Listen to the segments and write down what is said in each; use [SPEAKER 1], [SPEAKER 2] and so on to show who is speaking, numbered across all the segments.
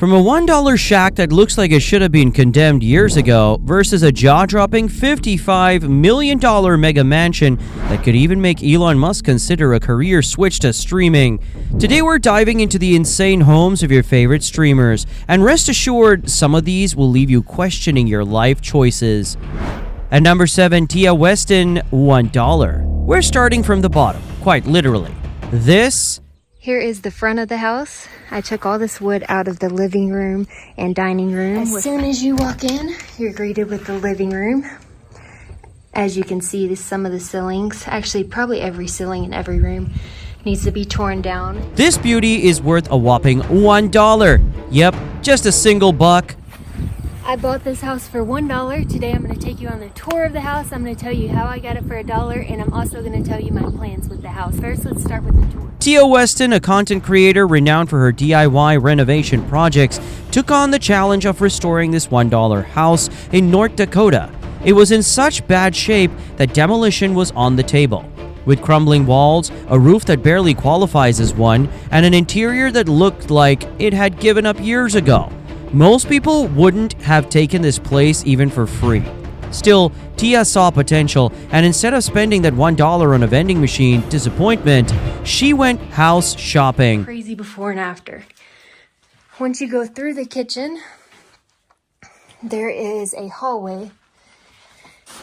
[SPEAKER 1] From a $1 shack that looks like it should have been condemned years ago versus a jaw-dropping $55 million mega mansion that could even make Elon Musk consider a career switch to streaming. Today we're diving into the insane homes of your favorite streamers, and rest assured, some of these will leave you questioning your life choices. At number 7, Tia Weston, $1. We're starting from the bottom, quite literally.
[SPEAKER 2] Here is the front of the house. I took all this wood out of the living room and dining room. As soon as you walk in, you're greeted with the living room. As you can see, some of the ceilings, actually probably every ceiling in every room, needs to be torn down.
[SPEAKER 1] This beauty is worth a whopping $1. Yep, just a single buck.
[SPEAKER 2] I bought this house for $1. Today I'm going to take you on the tour of the house. I'm going to tell you how I got it for $1, and I'm also going to tell you my plans with the house. First, let's start with the tour.
[SPEAKER 1] Tia Weston, a content creator renowned for her DIY renovation projects, took on the challenge of restoring this $1 house in North Dakota. It was in such bad shape that demolition was on the table. With crumbling walls, a roof that barely qualifies as one, and an interior that looked like it had given up years ago. Most people wouldn't have taken this place even for free. Still, Tia saw potential, and instead of spending that $1 on a vending machine disappointment, she went house shopping.
[SPEAKER 2] Crazy before and after. Once you go through the kitchen, there is a hallway.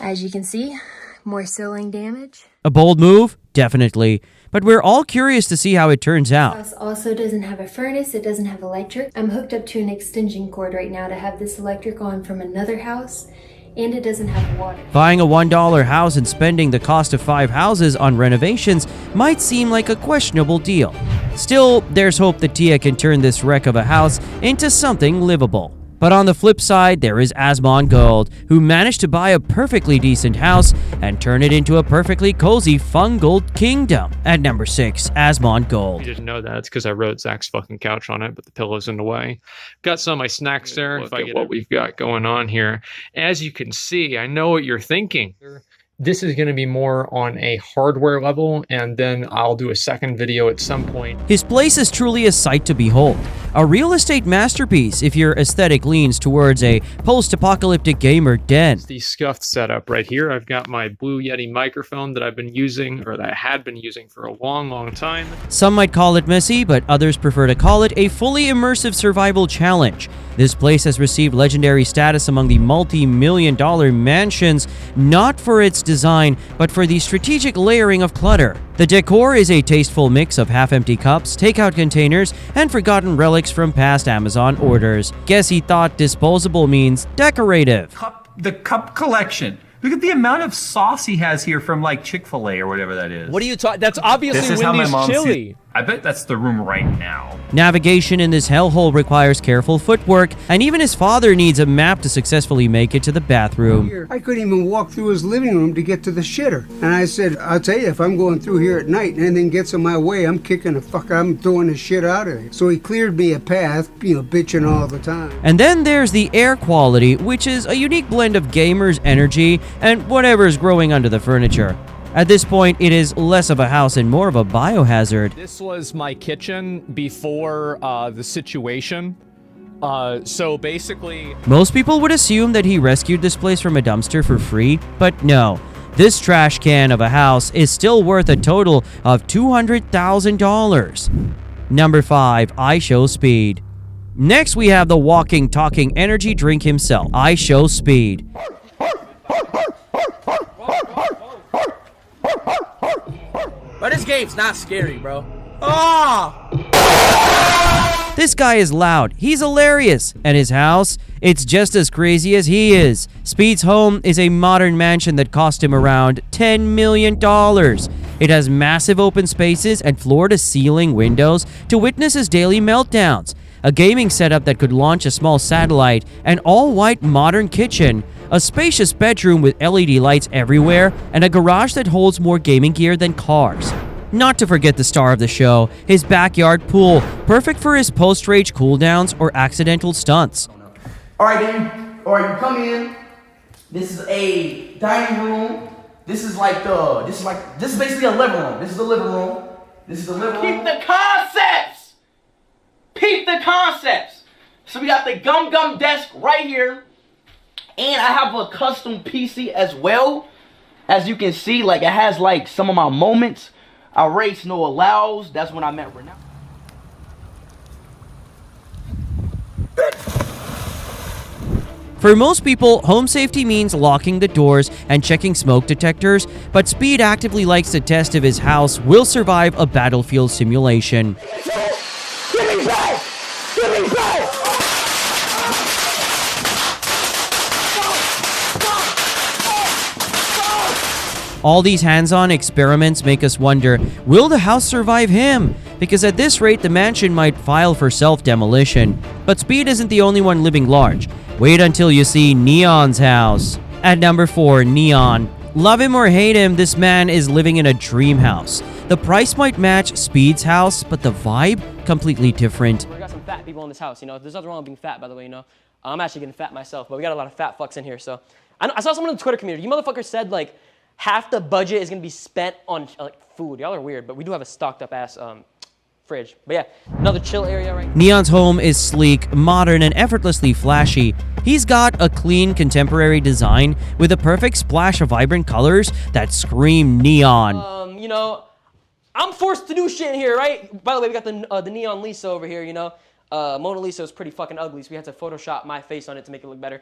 [SPEAKER 2] As you can see, more ceiling damage.
[SPEAKER 1] A bold move? Definitely. But we're all curious to see how it turns out.
[SPEAKER 2] The house also doesn't have a furnace, it doesn't have electric. I'm hooked up to an extension cord right now to have this electric on from another house, and it doesn't have water.
[SPEAKER 1] Buying a $1 house and spending the cost of 5 houses on renovations might seem like a questionable deal. Still, there's hope that Tia can turn this wreck of a house into something livable. But on the flip side, there is Asmon Gold, who managed to buy a perfectly decent house and turn it into a perfectly cozy fungal kingdom. At number 6, Asmon Gold.
[SPEAKER 3] You didn't know that. It's because I wrote Zach's fucking couch on it, but the pillow's in the way. Got some of my snacks there. Look at what we've got going on here. As you can see, I know what you're thinking. This is going to be more on a hardware level, and then I'll do a second video at some point.
[SPEAKER 1] His place is truly a sight to behold. A real estate masterpiece if your aesthetic leans towards a post-apocalyptic gamer den.
[SPEAKER 3] It's the scuffed setup right here. I've got my Blue Yeti microphone that I've been using, or that I had been using for a long time.
[SPEAKER 1] Some might call it messy, but others prefer to call it a fully immersive survival challenge. This place has received legendary status among the multi-million-dollar mansions, not for its design, but for the strategic layering of clutter. The decor is a tasteful mix of half-empty cups, takeout containers, and forgotten relics from past Amazon orders. Guess he thought disposable means decorative.
[SPEAKER 4] The cup collection. Look at the amount of sauce he has here from like Chick-fil-A or whatever that is.
[SPEAKER 5] What are you talking? That's obviously
[SPEAKER 4] this is how my
[SPEAKER 5] Wendy's
[SPEAKER 4] mom
[SPEAKER 5] chili.
[SPEAKER 4] I bet that's the room right now.
[SPEAKER 1] Navigation in this hellhole requires careful footwork, and even his father needs a map to successfully make it to the bathroom.
[SPEAKER 6] I couldn't even walk through his living room to get to the shitter. And I said, I'll tell you, if I'm going through here at night and anything gets in my way, I'm throwing the shit out of here. So he cleared me a path, bitching all the time.
[SPEAKER 1] And then there's the air quality, which is a unique blend of gamers' energy and whatever's growing under the furniture. At this point, it is less of a house and more of a biohazard.
[SPEAKER 5] This was my kitchen before the situation. So basically...
[SPEAKER 1] Most people would assume that he rescued this place from a dumpster for free, but no. This trash can of a house is still worth a total of $200,000. Number 5, ishowspeed. Next, we have the walking, talking energy drink himself, ishowspeed.
[SPEAKER 7] But this game's not scary, bro.
[SPEAKER 1] This guy is loud, he's hilarious, and his house, it's just as crazy as he is. Speed's home is a modern mansion that cost him around $10 million. It has massive open spaces and floor-to-ceiling windows to witness his daily meltdowns, a gaming setup that could launch a small satellite, an all-white modern kitchen, a spacious bedroom with LED lights everywhere, and a garage that holds more gaming gear than cars. Not to forget the star of the show, his backyard pool, perfect for his post-rage cooldowns or accidental stunts.
[SPEAKER 7] Alright, then. Alright, you come in. This is a dining room. This is basically a living room. This is the living room. This is the living room. Keep the concepts! Peep the concepts! So we got the gum desk right here. And I have a custom PC as well. As you can see, like it has like some of my moments. I race no allows. That's what I'm at right now.
[SPEAKER 1] For most people, home safety means locking the doors and checking smoke detectors, but Speed actively likes to test if his house will survive a battlefield simulation. All these hands-on experiments make us wonder, will the house survive him? Because at this rate, the mansion might file for self-demolition. But Speed isn't the only one living large. Wait until you see Neon's house. At number 4, Neon. Love him or hate him, this man is living in a dream house. The price might match Speed's house, but the vibe, completely different.
[SPEAKER 8] We got some fat people in this house, you know. There's nothing wrong with being fat, by the way, you know. I'm actually getting fat myself, but we got a lot of fat fucks in here, so. I saw someone in the Twitter community. You motherfuckers said, like, half the budget is gonna be spent on like food. Y'all are weird, but we do have a stocked up ass fridge. But yeah, another chill area right now.
[SPEAKER 1] Neon's home is sleek, modern, and effortlessly flashy. He's got a clean, contemporary design with a perfect splash of vibrant colors that scream neon.
[SPEAKER 8] You know, I'm forced to do shit in here, right? By the way, we got the neon Lisa over here, you know. Mona Lisa is pretty fucking ugly, so we had to Photoshop my face on it to make it look better.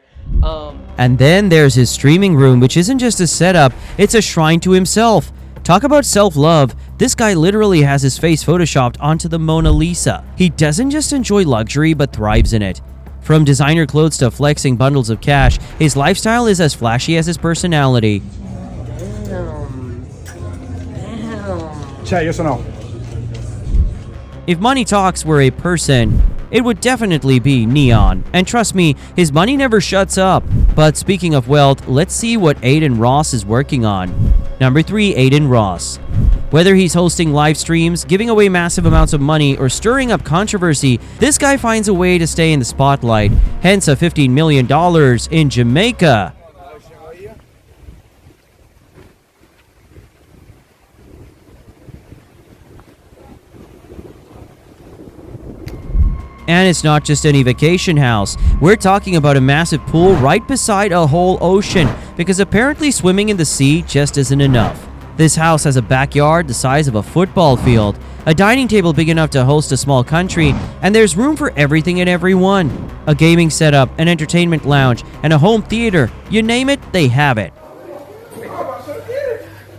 [SPEAKER 1] And then there's his streaming room, which isn't just a setup, it's a shrine to himself. Talk about self-love, this guy literally has his face photoshopped onto the Mona Lisa. He doesn't just enjoy luxury, but thrives in it. From designer clothes to flexing bundles of cash, his lifestyle is as flashy as his personality.
[SPEAKER 9] Chat, yes or no?
[SPEAKER 1] If money talks were a person, it would definitely be Neon. And trust me, his money never shuts up. But speaking of wealth, let's see what Aiden Ross is working on. Number 3, Aiden Ross. Whether he's hosting live streams, giving away massive amounts of money, or stirring up controversy, this guy finds a way to stay in the spotlight. Hence a $15 million in Jamaica. And it's not just any vacation house. We're talking about a massive pool right beside a whole ocean, because apparently swimming in the sea just isn't enough. This house has a backyard the size of a football field, a dining table big enough to host a small country, and there's room for everything and everyone. A gaming setup, an entertainment lounge, and a home theater. You name it, they have it.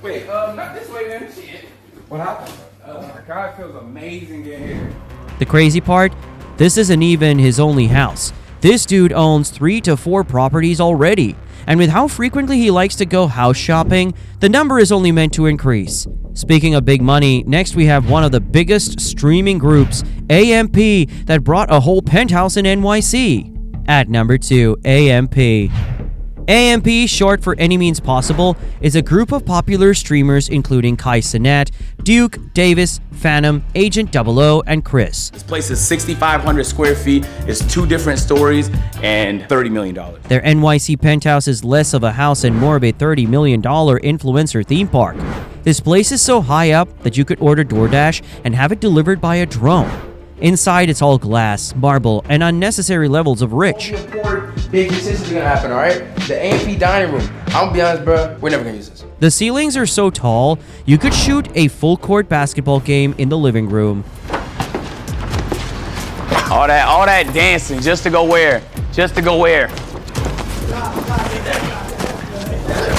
[SPEAKER 9] Wait, not this way, man. Shit. What happened? Oh my God, it feels amazing in here.
[SPEAKER 1] The crazy part? This isn't even his only house. This dude owns 3 to 4 properties already. And with how frequently he likes to go house shopping, the number is only meant to increase. Speaking of big money, next we have one of the biggest streaming groups, AMP, that brought a whole penthouse in NYC. At number 2, AMP. AMP, short for Any Means Possible, is a group of popular streamers including Kai Cenat, Duke, Davis, Phantom, Agent 00, and Chris.
[SPEAKER 10] This place is 6,500 square feet, it's 2 different stories, and $30 million.
[SPEAKER 1] Their NYC penthouse is less of a house and more of a $30 million influencer theme park. This place is so high up that you could order DoorDash and have it delivered by a drone. Inside, it's all glass, marble, and unnecessary levels of rich.
[SPEAKER 7] Big decisions are gonna happen, alright? The AMP dining room. I'm gonna be honest, bro, we're never gonna use this.
[SPEAKER 1] The ceilings are so tall, you could shoot a full-court basketball game in the living room.
[SPEAKER 10] All that dancing just to go where? Just to go where?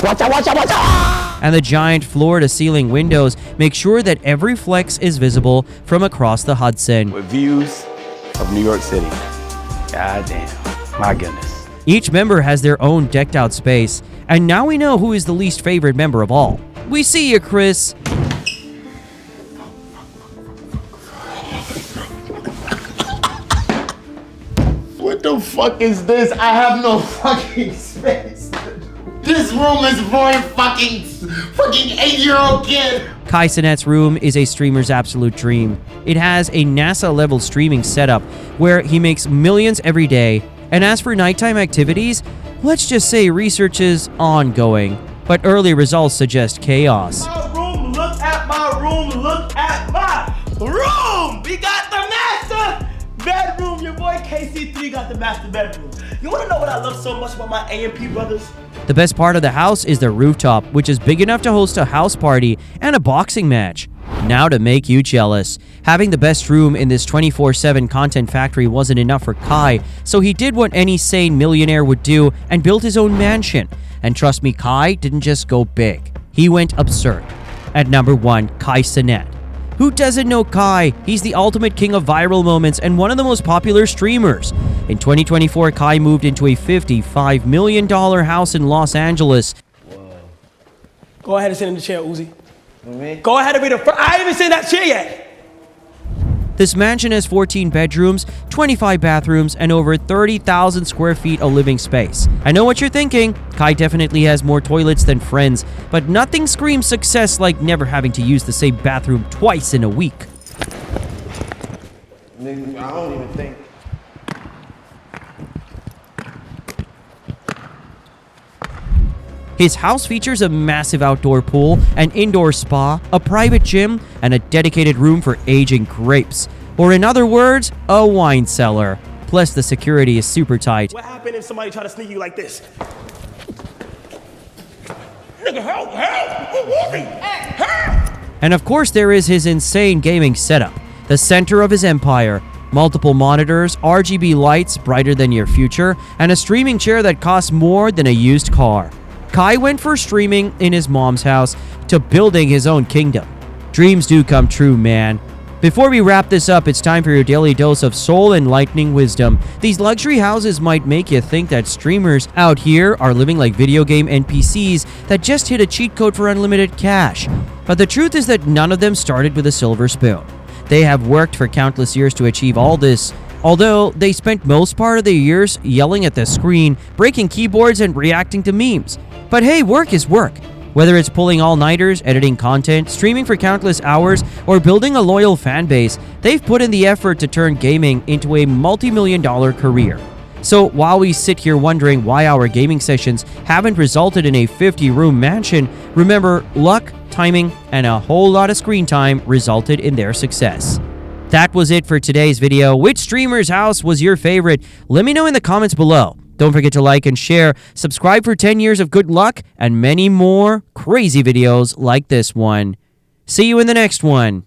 [SPEAKER 10] Watch out, watch out, watch out!
[SPEAKER 1] And the giant floor-to-ceiling windows make sure that every flex is visible from across the Hudson.
[SPEAKER 10] With views of New York City. God damn, my goodness.
[SPEAKER 1] Each member has their own decked-out space, and now we know who is the least favorite member of all. We see you, Chris.
[SPEAKER 11] What the fuck is this? I have no fucking space. This room is for a fucking 8-year-old kid.
[SPEAKER 1] Kai Cenat's room is a streamer's absolute dream. It has a NASA-level streaming setup where he makes millions every day. And as for nighttime activities, let's just say research is ongoing. But early results suggest chaos.
[SPEAKER 11] My room, look at my room, look at my room! We got the master bedroom, your boy KC3 we got the master bedroom. You wanna know what I love so much about my A&P brothers?
[SPEAKER 1] The best part of the house is the rooftop, which is big enough to host a house party and a boxing match. Now to make you jealous. Having the best room in this 24/7 content factory wasn't enough for Kai, so he did what any sane millionaire would do and built his own mansion. And trust me, Kai didn't just go big. He went absurd. At number 1, Kai Cenat. Who doesn't know Kai? He's the ultimate king of viral moments and one of the most popular streamers. In 2024, Kai moved into a $55 million house in Los Angeles.
[SPEAKER 12] Go ahead and sit in the chair, Uzi. Go ahead and be the first. I ain't even seen that chair yet.
[SPEAKER 1] This mansion has 14 bedrooms, 25 bathrooms, and over 30,000 square feet of living space. I know what you're thinking. Kai definitely has more toilets than friends, but nothing screams success like never having to use the same bathroom twice in a week.
[SPEAKER 11] I don't even think.
[SPEAKER 1] His house features a massive outdoor pool, an indoor spa, a private gym, and a dedicated room for aging grapes. Or in other words, a wine cellar. Plus, the security is super tight.
[SPEAKER 12] What happened if somebody tried to sneak you like this? Nigga, help! Help!
[SPEAKER 1] And of course, there is his insane gaming setup, the center of his empire. Multiple monitors, RGB lights brighter than your future, and a streaming chair that costs more than a used car. Kai went for streaming in his mom's house to building his own kingdom. Dreams do come true, man. Before we wrap this up, it's time for your daily dose of soul-enlightening wisdom. These luxury houses might make you think that streamers out here are living like video game NPCs that just hit a cheat code for unlimited cash. But the truth is that none of them started with a silver spoon. They have worked for countless years to achieve all this, although they spent most part of their years yelling at the screen, breaking keyboards, and reacting to memes. But hey, work is work. Whether it's pulling all-nighters, editing content, streaming for countless hours, or building a loyal fan base, they've put in the effort to turn gaming into a multi-million-dollar career. So while we sit here wondering why our gaming sessions haven't resulted in a 50-room mansion, remember, luck, timing, and a whole lot of screen time resulted in their success. That was it for today's video. Which streamer's house was your favorite? Let me know in the comments below. Don't forget to like and share, subscribe for 10 years of good luck, and many more crazy videos like this one. See you in the next one.